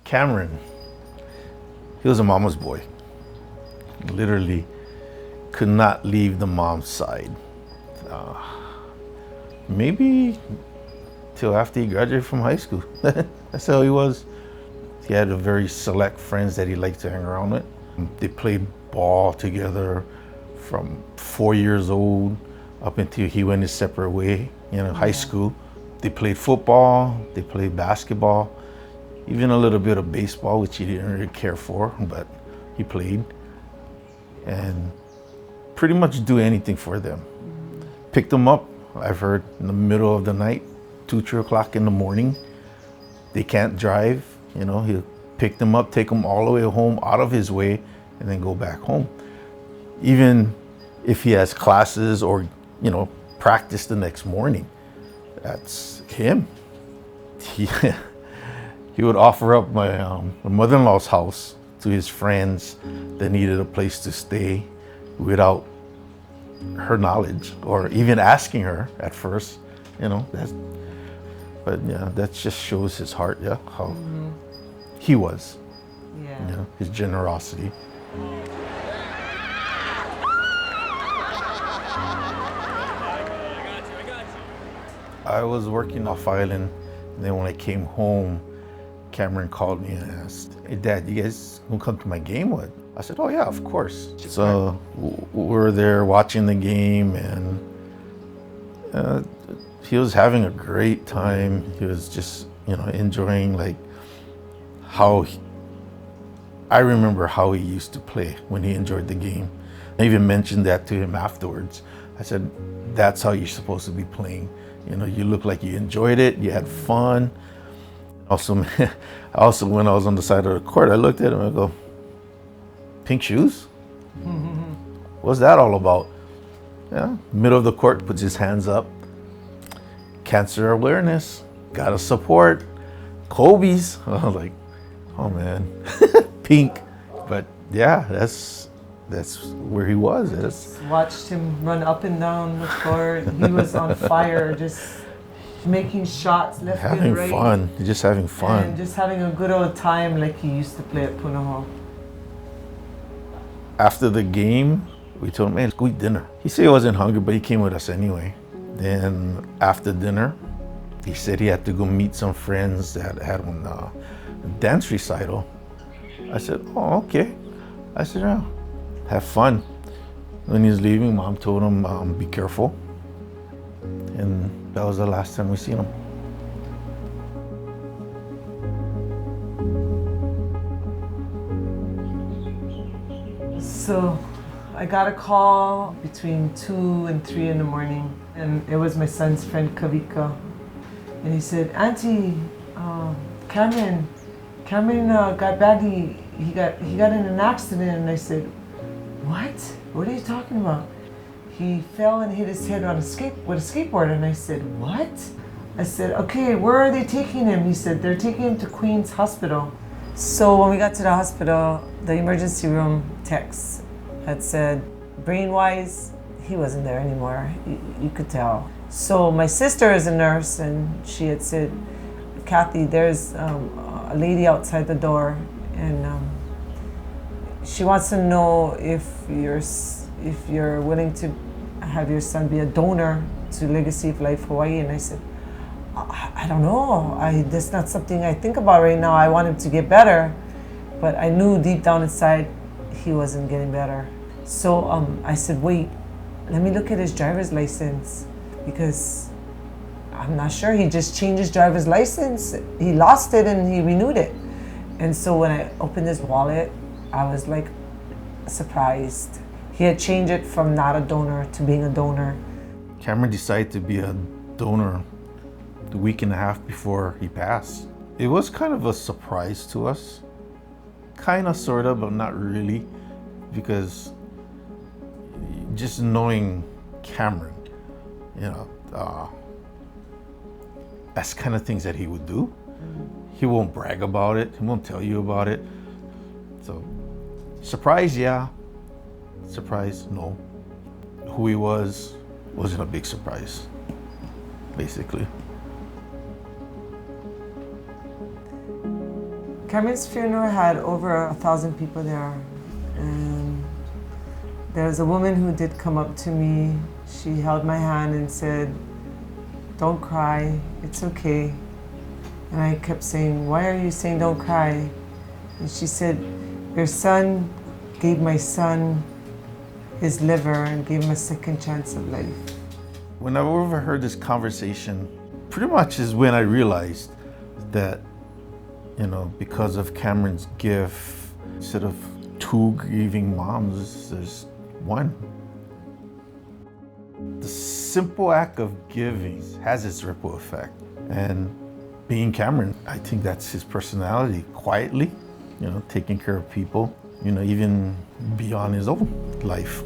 Kameron, he was a mama's boy. Literally could not leave the mom's side. Maybe till after he graduated from high school. That's how he was. He had a very select friends that he liked to hang around with. They played ball together from 4 years old up until he went his separate way, high school. They played football, they played basketball, even a little bit of baseball, which he didn't really care for, but he played. And pretty much do anything for them. Picked them up, I've heard, in the middle of the night, 2, 3 o'clock in the morning. They can't drive, he'll pick them up, take them all the way home out of his way, and then go back home. Even if he has classes or, practice the next morning, that's him. He would offer up my mother-in-law's house to his friends that needed a place to stay without her knowledge or even asking her at first, that just shows his heart, how he was, his generosity. I was working off island, and then when I came home, Kameron called me and asked, "Hey Dad, you guys gonna come to my game with?" I said, "Oh yeah, of course." So we're there watching the game, and he was having a great time. He was just, enjoying I remember how he used to play when he enjoyed the game. I even mentioned that to him afterwards. I said, "That's how you're supposed to be playing. You look like you enjoyed it, you had fun." Also, when I was on the side of the court, I looked at him and I go, "Pink shoes? What's that all about?" Middle of the court, puts his hands up. Cancer awareness, gotta support. Kobe's. I was like, oh man, pink. But yeah, that's where he was. Watched him run up and down the court. He was on fire, just making shots left and right. Having fun, just having fun. And just having a good old time like he used to play at Punahou. After the game, we told him, "Man, let's go eat dinner." He said he wasn't hungry, but he came with us anyway. Then after dinner, he said he had to go meet some friends that had a dance recital. I said, "Oh, okay." I said, "Yeah, have fun." When he was leaving, Mom told him, "Be careful." And that was the last time we seen him. So I got a call between 2 and 3 in the morning, and it was my son's friend Kavika. And he said, "Auntie, Kameron got badly, he got in an accident." And I said, "What? What are you talking about?" He fell and hit his head on with a skateboard. And I said, "What?" I said, "Okay, where are they taking him?" He said, "They're taking him to Queens Hospital." So when we got to the hospital, the emergency room text had said, brain-wise, he wasn't there anymore. You could tell. So my sister is a nurse, and she had said, "Kathy, there's a lady outside the door, and she wants to know if you're willing to have your son be a donor to Legacy of Life Hawaii." And I said, I don't know. That's not something I think about right now. I want him to get better, but I knew deep down inside he wasn't getting better. So I said, "Wait, let me look at his driver's license, because I'm not sure. He just changed his driver's license. He lost it and he renewed it." And so when I opened his wallet, I was like surprised. He had changed it from not a donor to being a donor. Kameron decided to be a donor the week and a half before he passed. It was kind of a surprise to us. Kind of, sort of, but not really, because just knowing Kameron, that's kind of things that he would do. He won't brag about it. He won't tell you about it. So, surprise, yeah. Surprise, no. Who he wasn't a big surprise, basically. Kameron's funeral had over 1,000 people there. And there was a woman who did come up to me. She held my hand and said, "Don't cry, it's okay." And I kept saying, "Why are you saying don't cry?" And she said, "Your son gave my son his liver and gave him a second chance of life." When I overheard this conversation, pretty much is when I realized that, because of Kameron's gift, instead of two grieving moms, there's one. The simple act of giving has its ripple effect. And being Kameron, I think that's his personality, quietly, taking care of people, even beyond his own life.